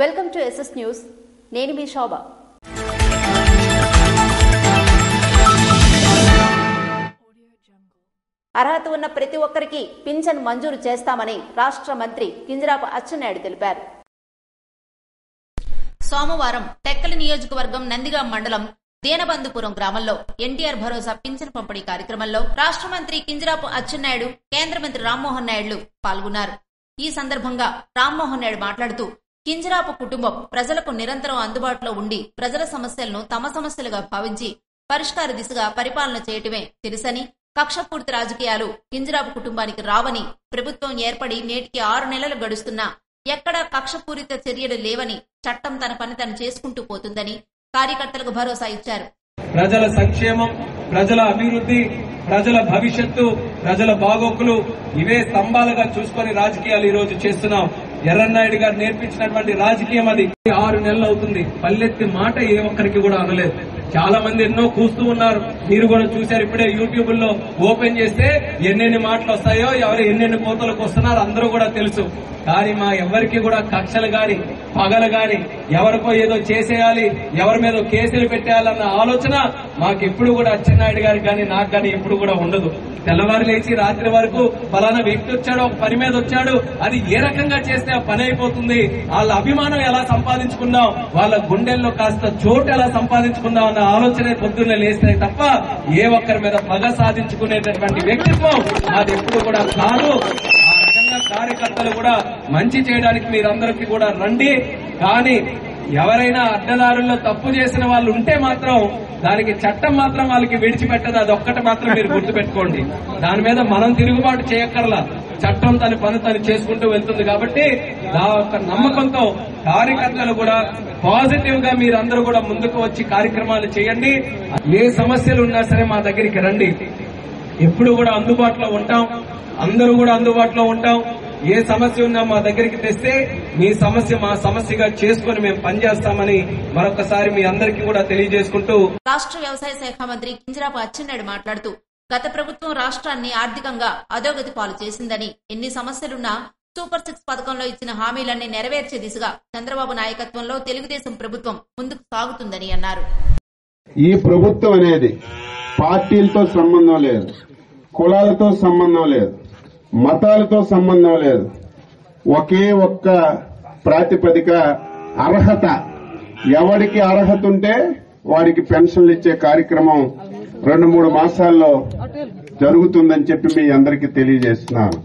Welcome to SS news. నేను మీ శోభ. అర్హత ఉన్న ప్రతి ఒక్కరికి పింఛన్ మంజూరు చేస్తామని రాష్ట్ర మంత్రి కింజరాపు అచ్చెన్నాయుడు తెలిపారు. సోమవారం టెక్కలి నియోజకవర్గం నందిగాం మండలం దీనబంధుపురం గ్రామంలో ఎన్టీఆర్ భరోసా పింఛన్ పంపిణీ కార్యక్రమంలో రాష్ట్ర మంత్రి కింజరాపు అచ్చెన్నాయుడు, కేంద్ర మంత్రి రామ్మోహన్ నాయుడు పాల్గొన్నారు. ఈ సందర్భంగా రామ్మోహన్ నాయుడు మాట్లాడుతూ, కింజరాపు కుటుంబం ప్రజలకు నిరంతరం అందుబాటులో ఉండి ప్రజల సమస్యలను తమ సమస్యలుగా భావించి పరిష్కార దిశగా పరిపాలన చేయటమే తెలుసని, కక్షపూర్తి రాజకీయాలు కింజరాపు కుటుంబానికి రావని, ప్రభుత్వం ఏర్పడి నేటికి 6 నెలలు గడుస్తున్నా ఎక్కడా కక్షపూరిత చర్యలు లేవని, చట్టం తన పని తను చేసుకుంటూ పోతుందని కార్యకర్తలకు భరోసా ఇచ్చారు. ప్రజల సంక్షేమం, ప్రజల అభివృద్ధి, ప్రజల భవిష్యత్తు, ప్రజల బాగోకులు ఇవే స్తంభాలుగా చూసుకొని రాజకీయాలు ఈ రోజు చేస్తున్నాం. ఎర్రన్నాయుడు గారు నేర్పించినటువంటి రాజకీయం అది. 6 నెలలు అవుతుంది, పల్లెత్తి మాట ఏ ఒక్కరికి కూడా అనలేదు. చాలా మంది ఎన్నో కూస్తూ ఉన్నారు, మీరు కూడా చూశారు. ఇప్పుడే యూట్యూబ్ లో ఓపెన్ చేస్తే ఎన్నెన్ని మాటలు వస్తాయో, ఎవరు ఎన్నెన్ని కోతలకు వస్తున్నారు అందరూ కూడా తెలుసు. కానీ మా ఎవరికి కూడా కక్షలు గాని పగలు గాని ఎవరికో ఏదో చేసేయాలి, ఎవరి మీద కేసులు పెట్టేయాలన్న ఆలోచన మాకెప్పుడు కూడా అచ్చెన్నాయుడు గారికి కానీ నాకు కానీ ఎప్పుడు కూడా ఉండదు. తెల్లవారు లేచి రాత్రి వరకు ఫలానా వ్యక్తి వచ్చాడు, ఒక పని మీద వచ్చాడు, అది ఏ రకంగా చేస్తే ఆ పని అయిపోతుంది, వాళ్ళ అభిమానం ఎలా సంపాదించుకుందాం, వాళ్ళ గుండెల్లో కాస్త చోటు ఎలా సంపాదించుకుందాం అన్న ఆలోచనే పొద్దున్నే లేస్తాయి తప్ప ఏ ఒక్కరి మీద పగ సాధించుకునేటటువంటి వ్యక్తిత్వం అది ఎప్పుడు కూడా కాదు. ఆ రకంగా కార్యకర్తలు కూడా మంచి చేయడానికి మీరందరికీ కూడా రండి. కానీ ఎవరైనా అడ్డదారుల్లో తప్పు చేసిన వాళ్ళు ఉంటే మాత్రం దానికి చట్టం మాత్రం వాళ్ళకి విడిచిపెట్టదు. అదొక్కటి మాత్రం మీరు గుర్తుపెట్టుకోండి. దాని మీద మనం తిరుగుబాటు చేయక్కర్లా, చట్టం తన పని తను చేసుకుంటూ వెళ్తుంది. కాబట్టి నా యొక్క నమ్మకంతో కార్యకర్తలు కూడా పాజిటివ్ గా మీరందరూ కూడా ముందుకు వచ్చి కార్యక్రమాలు చేయండి. ఏ సమస్యలు ఉన్నా సరే మా దగ్గరికి రండి, ఎప్పుడు కూడా అందుబాటులో ఉంటాం, అందరూ కూడా అందుబాటులో ఉంటాం. ఏ సమస్య ఉన్నా మా దగ్గరికి తెస్తే మీ సమస్య మా సమస్యగా చేసుకుని మేము పనిచేస్తామని మరొకసారి మీ అందరికీ కూడా తెలియజేసుకుంటూ, రాష్ట్ర వ్యవసాయ శాఖ మంత్రి కింజరాపు అచ్చెన్నాయుడు మాట్లాడుతూ, గత ప్రభుత్వం రాష్ట్రాన్ని ఆర్థికంగా అధోగతి పాలు చేసిందని, ఎన్ని సమస్యలున్నా సూపర్ 6 పథకంలో ఇచ్చిన హామీలన్నీ నెరవేర్చే దిశగా చంద్రబాబు నాయకత్వంలో తెలుగుదేశం ప్రభుత్వం ముందుకు సాగుతుందని అన్నారు. ఈ ప్రభుత్వం అనేది పార్టీలతో సంబంధం లేదు, కులాలతో సంబంధం లేదు, మతాలతో సంబంధం లేదు. ఒకే ఒక్క ప్రాతిపదిక అర్హత. ఎవరికి అర్హత ఉంటే వారికి పెన్షన్లు ఇచ్చే కార్యక్రమం 2-3 మాసాల్లో జరుగుతుందని చెప్పి మీ అందరికీ తెలియజేస్తున్నాను.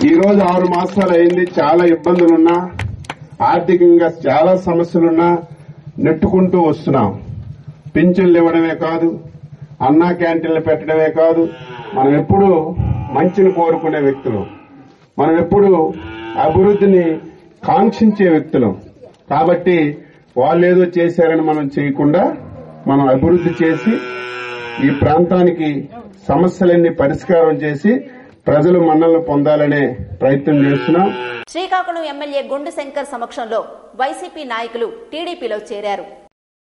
ఈ రోజు 6 మాసాలు అయింది. చాలా ఇబ్బందులున్నా, ఆర్థికంగా చాలా సమస్యలున్నా నెట్టుకుంటూ వస్తున్నాం. పింఛన్లు ఇవ్వడమే కాదు, అన్నా క్యాంటీన్లు పెట్టడమే కాదు, మనం ఎప్పుడూ మంచిని కోరుకునే వ్యక్తులు, మనం ఎప్పుడు అభివృద్ధిని కాంక్షించే వ్యక్తులం. కాబట్టి వాళ్ళేదో చేశారని మనం చేయకుండా మనం అభివృద్ధి చేసి ఈ ప్రాంతానికి సమస్యలన్నీ పరిష్కారం చేసి ప్రజలు మన్నలను పొందాలనే ప్రయత్నం చేస్తున్నాం. శ్రీకాకుళం ఎమ్మెల్యే గుండు శంకర్ సమక్షంలో వైసీపీ నాయకులు టీడీపీలో చేరారు.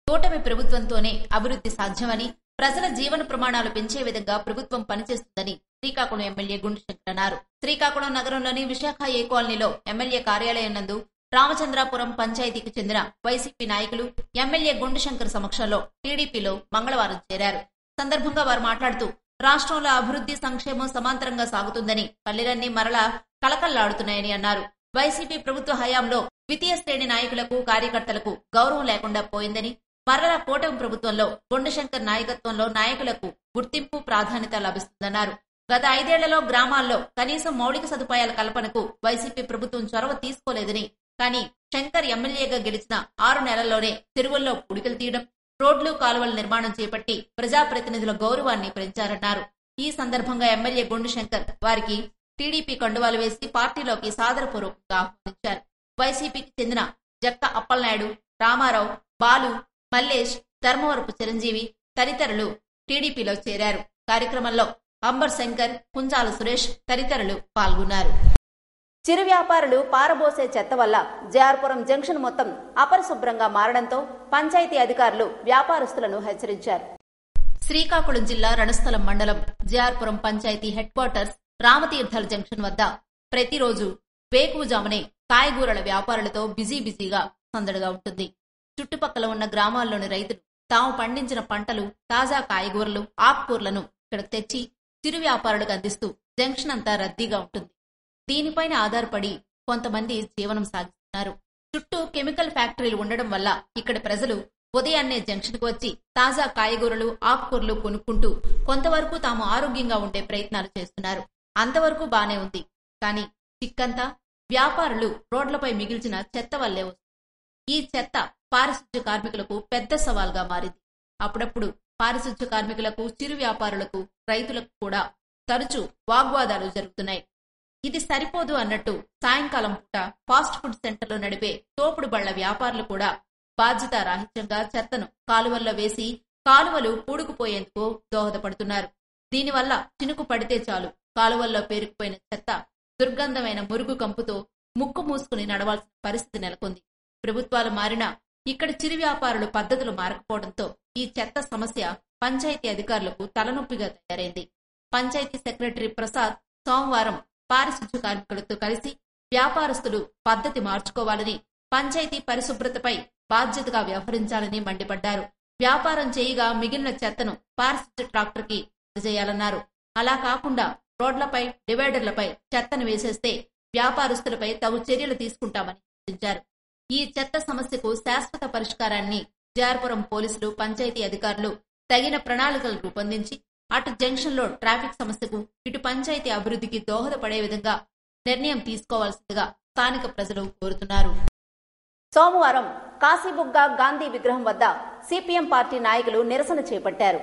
కూటమి ప్రభుత్వంతోనే అభివృద్ధి సాధ్యమని, ప్రజల జీవన ప్రమాణాలు పెంచే విధంగా ప్రభుత్వం పనిచేస్తుందని శ్రీకాకుళం ఎమ్మెల్యే గుండు శంకర్ అన్నారు. శ్రీకాకుళం నగరంలోని విశాఖ ఏ కాలనీలో ఎమ్మెల్యే కార్యాలయం నందు రామచంద్రాపురం పంచాయతీకి చెందిన వైసీపీ నాయకులు ఎమ్మెల్యే గుండు శంకర్ సమక్షంలో టీడీపీలో మంగళవారం చేరారు. సందర్భంగా వారు మాట్లాడుతూ, రాష్ట్రంలో అభివృద్ధి సంక్షేమం సమాంతరంగా సాగుతుందని, పల్లెలన్నీ మరలా కలకల్లాడుతున్నాయని అన్నారు. వైసీపీ ప్రభుత్వ హయాంలో ద్వితీయ శ్రేణి నాయకులకు, కార్యకర్తలకు గౌరవం లేకుండా పోయిందని, మరలా కూటమి ప్రభుత్వంలో గుండు శంకర్ నాయకత్వంలో నాయకులకు గుర్తింపు, ప్రాధాన్యత లభిస్తుందన్నారు. గత 5 ఏళ్లలో గ్రామాల్లో కనీసం మౌలిక సదుపాయాల కల్పనకు వైసీపీ ప్రభుత్వం చొరవ తీసుకోలేదని, కానీ శంకర్ ఎమ్మెల్యేగా గెలిచిన 6 నెలల్లోనే చెరువుల్లో పుడికలు తీయడం, రోడ్లు, కాలువల నిర్మాణం చేపట్టి ప్రజాప్రతినిధుల గౌరవాన్ని పెంచారన్నారు. ఈ సందర్భంగా ఎమ్మెల్యే గుండు శంకర్ వారికి టీడీపీ కండువాలు వేసి పార్టీలోకి సాదరపూర్వకంగా ఆహ్వానించారు. వైసీపీకి చెందిన జక్క అప్పలనాయుడు, రామారావు, బాలు, మల్లేష్, ధర్మవరపు చిరంజీవి తదితరులు టీడీపీలో చేరారు. కార్యక్రమంలో అంబర్ శంకర్, కుంజాల సురేష్ తదితరులు పాల్గొన్నారు. చిరు వ్యాపారులు పారబోసే చెత్త వల్ల జేఆర్పురం జంక్షన్ మొత్తం అపరిశుభ్రంగా మారడంతో పంచాయతీ అధికారులు వ్యాపారస్తులను హెచ్చరించారు. శ్రీకాకుళం జిల్లా రణస్థలం మండలం JR Puram panchayat head quarters రామతీర్థాల junction వద్ద ప్రతిరోజు వేకువజామునే కాయగూరల వ్యాపారులతో బిజీగా సందడిగా ఉంటుంది. చుట్టుపక్కల ఉన్న గ్రామాల్లోని రైతులు తాము పండించిన పంటలు, తాజా కాయగూరలు, ఆకుకూరలను ఇక్కడ తెచ్చి చిరు వ్యాపారులకు అందిస్తూ జంక్షన్ అంతా రద్దీగా ఉంటుంది. దీనిపైన ఆధారపడి కొంతమంది జీవనం సాగిస్తున్నారు. చుట్టూ కెమికల్ ఫ్యాక్టరీలు ఉండడం వల్ల ఇక్కడి ప్రజలు ఉదయాన్నే జంక్షన్కు వచ్చి తాజా కాయగూరలు, ఆకుకూరలు కొనుక్కుంటూ కొంతవరకు తాము ఆరోగ్యంగా ఉండే ప్రయత్నాలు చేస్తున్నారు. అంతవరకు బానే ఉంది. కానీ చిక్కంతా వ్యాపారులు రోడ్లపై మిగిల్చిన చెత్త వల్లే వస్తుంది. ఈ చెత్త పారిశుధ్య కార్మికులకు పెద్ద సవాల్గా మారింది. అప్పుడప్పుడు పారిశుధ్య కార్మికులకు, చిరు వ్యాపారులకు, రైతులకు కూడా తరచూ వాగ్వాదాలు జరుగుతున్నాయి. ఇది సరిపోదు అన్నట్టు సాయంకాలం పూట ఫాస్ట్ ఫుడ్ సెంటర్లో నడిపే తోపుడు బళ్ల వ్యాపారులు కూడా బాధ్యతారాహిత్యంగా చెత్తను కాలువల్లో వేసి కాలువలు పూడుకుపోయేందుకు దోహదపడుతున్నారు. దీనివల్ల చినుకు పడితే చాలు కాలువల్లో పేరుకుపోయిన చెత్త దుర్గంధమైన మురుగు కంపుతో ముక్కు మూసుకుని నడవాల్సిన పరిస్థితి నెలకొంది. ప్రభుత్వాలు మారినా ఇక్కడ చిరు వ్యాపారులు పద్ధతులు మారకపోవడంతో ఈ చెత్త సమస్య పంచాయతీ అధికారులకు తలనొప్పిగా తయారైంది. పంచాయతీ సెక్రటరీ ప్రసాద్ సోమవారం పారిశుధ్య కార్మికులతో కలిసి వ్యాపారస్తులు పద్ధతి మార్చుకోవాలని, పంచాయతీ పరిశుభ్రతపై బాధ్యతగా వ్యవహరించాలని మండిపడ్డారు. వ్యాపారం చేయగా మిగిలిన చెత్తను పారిశుధ్య ట్రాక్టర్ కి అందజేయాలన్నారు. అలా కాకుండా రోడ్లపై, డివైడర్లపై చెత్తను వేసేస్తే వ్యాపారస్తులపై తగు చర్యలు తీసుకుంటామని సూచించారు. ఈ చెత్త సమస్యకు శాశ్వత పరిష్కారాన్ని జార్పురం పోలీసులు, పంచాయతీ అధికారులు తగిన ప్రణాళికలు రూపొందించి అటు జంక్షన్లో ట్రాఫిక్ సమస్యకు, ఇటు పంచాయతీ అభివృద్ధికి దోహదపడే విధంగా నిర్ణయం తీసుకోవాల్సిందిగా స్థానిక ప్రజలు కోరుతున్నారు. సోమవారం కాశీబుగ్గ గాంధీ విగ్రహం వద్ద సిపిఎం పార్టీ నాయకులు నిరసన చేపట్టారు.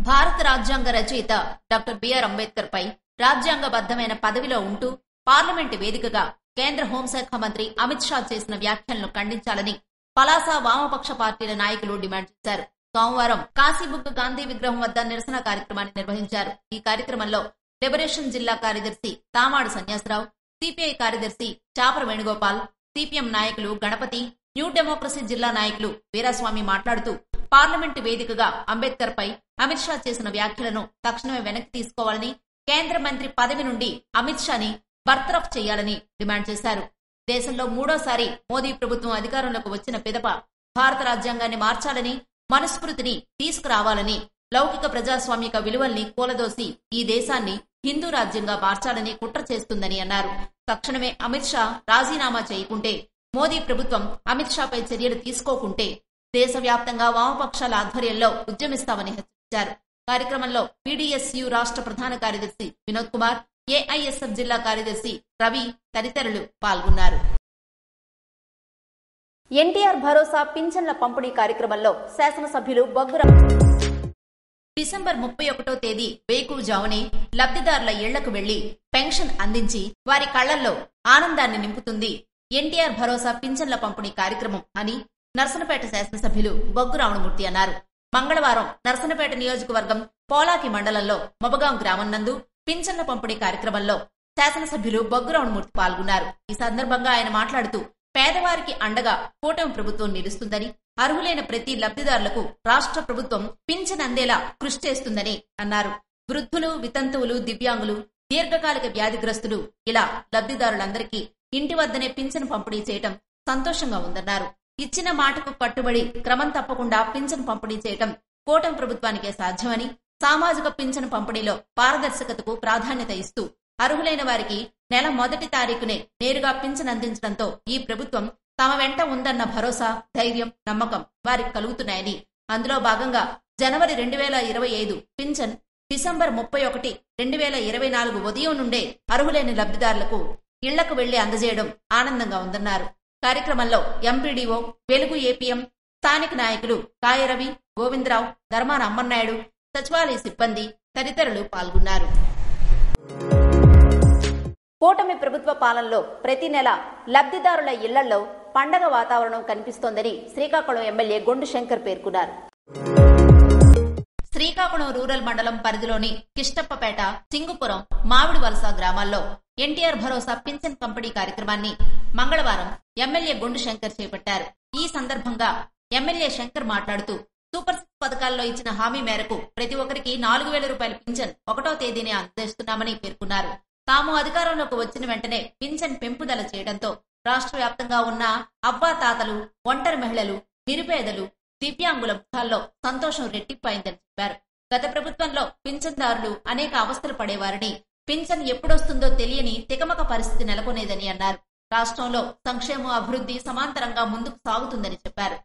భారత రాజ్యాంగ రచయిత డాక్టర్ బిఆర్ అంబేద్కర్ పై రాజ్యాంగబద్ధమైన పదవిలో ఉంటూ పార్లమెంటు వేదికగా కేంద్ర హోంశాఖ మంత్రి అమిత్ షా చేసిన వ్యాఖ్యలను ఖండించాలని పలాస వామపక్ష పార్టీల నాయకులు డిమాండ్ చేశారు. సోమవారం కాశీబుగ్గ గాంధీ విగ్రహం వద్ద నిరసన కార్యక్రమాన్ని నిర్వహించారు. ఈ కార్యక్రమంలో లిబరేషన్ జిల్లా కార్యదర్శి తామాడు సన్యాసరావు, సిపిఐ కార్యదర్శి చాపర వేణుగోపాల్, సిపిఎం నాయకులు గణపతి, న్యూ డెమోక్రసీ జిల్లా నాయకులు వీరాస్వామి మాట్లాడుతూ పార్లమెంటు వేదికగా అంబేద్కర్ పై అమిత్ షా చేసిన వ్యాఖ్యలను తక్షణమే వెనక్కి తీసుకోవాలని, కేంద్ర మంత్రి పదవి నుండి అమిత్ షాని బర్తరఫ్ చేయాలని డిమాండ్ చేశారు. దేశంలో మూడోసారి మోదీ ప్రభుత్వం అధికారంలోకి వచ్చిన పిదప భారత రాజ్యాంగాన్ని మార్చాలని, మనుస్మృతిని తీసుకురావాలని, లౌకిక ప్రజాస్వామిక విలువల్ని కూలదోసి ఈ దేశాన్ని హిందూ రాజ్యంగా మార్చాలని కుట్ర చేస్తుందని అన్నారు. తక్షణమే అమిత్ షా రాజీనామా చేయకుంటే, మోదీ ప్రభుత్వం అమిత్ షాపై చర్యలు తీసుకోకుంటే దేశవ్యాప్తంగా వామపక్షాల ఆధ్వర్యంలో ఉద్యమిస్తామని హెచ్చరించారు. కార్యక్రమంలో పీడీఎస్యు రాష్ట్ర ప్రధాన కార్యదర్శి వినోద్ కుమార్, ఏఐఎస్ఎఫ్ జిల్లా కార్యదర్శి రవి తదితరులు పాల్గొన్నారు. ఎన్టీఆర్ భరోసా పింఛన్ల పంపిణీ కార్యక్రమంలో శాసనసభ్యులు బొగ్గురా డిసెంబర్ 31వ తేదీ వేకువజామునే లబ్ధిదారుల ఇళ్లకు వెళ్లి పెన్షన్ అందించి వారి కళ్లల్లో ఆనందాన్ని నింపుతుంది ఎన్టీఆర్ భరోసా పింఛన్ల పంపిణీ కార్యక్రమం అని నర్సనపేట శాసనసభ్యులు బొగ్గు రావణమూర్తి అన్నారు. మంగళవారం నర్సనపేట నియోజకవర్గం పోలాకి మండలంలో మొబగాం గ్రామం నందు పింఛన్ల పంపిణీ కార్యక్రమంలో శాసనసభ్యులు బొగ్గు రావణమూర్తి పాల్గొన్నారు. ఈ సందర్భంగా ఆయన మాట్లాడుతూ పేదవారికి అండగా కూటమి ప్రభుత్వం నిలుస్తుందని, అర్హులైన ప్రతి లబ్ధిదారులకు రాష్ట్ర ప్రభుత్వం పింఛన్ అందేలా కృషి చేస్తుందని అన్నారు. వృద్ధులు, వితంతువులు, దివ్యాంగులు, దీర్ఘకాలిక వ్యాధిగ్రస్తులు ఇలా లబ్ధిదారులందరికీ ఇంటి వద్దనే పింఛన్ పంపిణీ చేయటం సంతోషంగా ఉందన్నారు. ఇచ్చిన మాటకు కట్టుబడి క్రమం తప్పకుండా పింఛన్ పంపిణీ చేయటం కూటమి ప్రభుత్వానికే సాధ్యమని, సామాజిక పింఛన్ పంపిణీలో పారదర్శకతకు ప్రాధాన్యత ఇస్తూ అర్హులైన వారికి నెల 1వ తారీఖునే నేరుగా పింఛన్ అందించడంతో ఈ ప్రభుత్వం తమ వెంట ఉందన్న భరోసా, ధైర్యం, నమ్మకం వారికి కలుగుతున్నాయని, అందులో భాగంగా జనవరి 2025 పింఛన్ డిసెంబర్ 31, 2024 ఉదయం నుండే అర్హులైన లబ్ధిదారులకు ఇళ్లకు వెళ్లి అందజేయడం ఆనందంగా ఉందన్నారు. కార్యక్రమంలో ఎంపీడీఓ, వెలుగు ఏపీఎం, స్థానిక నాయకులు కాయరవి, గోవిందరావు, ధర్మాన అమ్మన్నాయుడు, సచివాలయ సిబ్బంది తదితరులు పాల్గొన్నారు. కూటమి ప్రభుత్వ పాలనలో ప్రతి నెల లబ్ధిదారుల ఇళ్లలో పండగ వాతావరణం కనిపిస్తోందని శ్రీకాకుళం ఎమ్మెల్యే గొండు శంకర్ పేర్కొన్నారు. శ్రీకాకుళం రూరల్ మండలం పరిధిలోని కిష్టప్పపేట, సింగుపురం, మామిడి వలస గ్రామాల్లో ఎన్టీఆర్ భరోసా పింఛన్ పంపిణీ కార్యక్రమాన్ని మంగళవారం ఎమ్మెల్యే గొండు శంకర్ చేపట్టారు. ఈ సందర్భంగా ఎమ్మెల్యే శంకర్ మాట్లాడుతూ సూపర్ 6 పథకాల్లో ఇచ్చిన హామీ మేరకు ప్రతి ఒక్కరికి 4,000 రూపాయల పింఛన్ 1వ తేదీనే అందజేస్తున్నామని పేర్కొన్నారు. తాము అధికారంలోకి వచ్చిన వెంటనే పింఛన్ పెంపుదల చేయడంతో రాష్ట్ర వ్యాప్తంగా ఉన్న అవ్వాతాతలు, ఒంటరి మహిళలు, నిరుపేదలు, దివ్యాంగుల ముఖాల్లో సంతోషం రెట్టింపైందని చెప్పారు. గత ప్రభుత్వంలో పింఛన్దారులు అనేక అవస్థలు పడేవారని, పింఛన్ ఎప్పుడొస్తుందో తెలియని తికమక పరిస్థితి నెలకొనేదని అన్నారు. రాష్ట్రంలో సంక్షేమ అభివృద్ధి సమాంతరంగా ముందుకు సాగుతుందని చెప్పారు.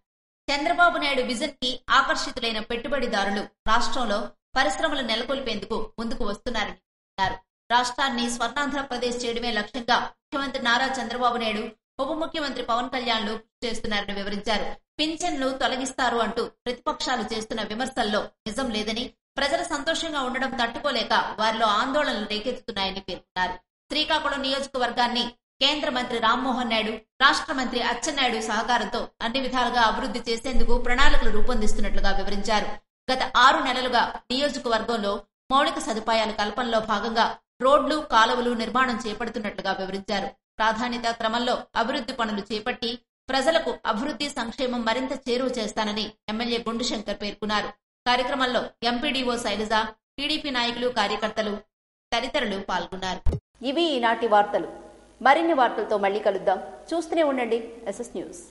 చంద్రబాబు నాయుడు విజన్ కి ఆకర్షితులైన పెట్టుబడిదారులు రాష్ట్రంలో పరిశ్రమలు నెలకొల్పేందుకు ముందుకు వస్తున్నారని అన్నారు. రాష్ట్రాన్ని స్వర్ణాంధ్రప్రదేశ్ చేయడమే లక్ష్యంగా ముఖ్యమంత్రి నారా చంద్రబాబు నాయుడు, ఉప ముఖ్యమంత్రి పవన్ కళ్యాణ్లు చేస్తున్నారని వివరించారు. పింఛన్లు తొలగిస్తారు అంటూ ప్రతిపక్షాలు చేస్తున్న విమర్శల్లో నిజం లేదని, ప్రజలు సంతోషంగా ఉండడం తట్టుకోలేక వారిలో ఆందోళనలు రేకెత్తుతున్నాయని పేర్కొన్నారు. శ్రీకాకుళం నియోజకవర్గాన్ని కేంద్ర మంత్రి రామ్మోహన్ నాయుడు, రాష్ట్ర మంత్రి అచ్చెన్నాయుడు సహకారంతో అన్ని విధాలుగా అభివృద్ధి చేసేందుకు ప్రణాళికలు రూపొందిస్తున్నట్లుగా వివరించారు. గత 6 నెలలుగా నియోజకవర్గంలో మౌలిక సదుపాయాల కల్పనలో భాగంగా రోడ్లు, కాలువలు నిర్మాణం చేపడుతున్నట్లుగా వివరించారు. ప్రాధాన్యత క్రమంలో అభివృద్ధి పనులు చేపట్టి ప్రజలకు అభివృద్ధి సంక్షేమం మరింత చేరువ చేస్తానని ఎమ్మెల్యే గుండుశంకర్ పేర్కొన్నారు. కార్యక్రమంలో ఎంపీడీఓ శైలజ, టీడీపీ నాయకులు, కార్యకర్తలు తదితరులు పాల్గొన్నారు. ఇవి ఈనాటి వార్తలు. మరిన్ని వార్తలతో మళ్ళీ కలుద్దాం. చూస్తూనే ఉండండి SS న్యూస్.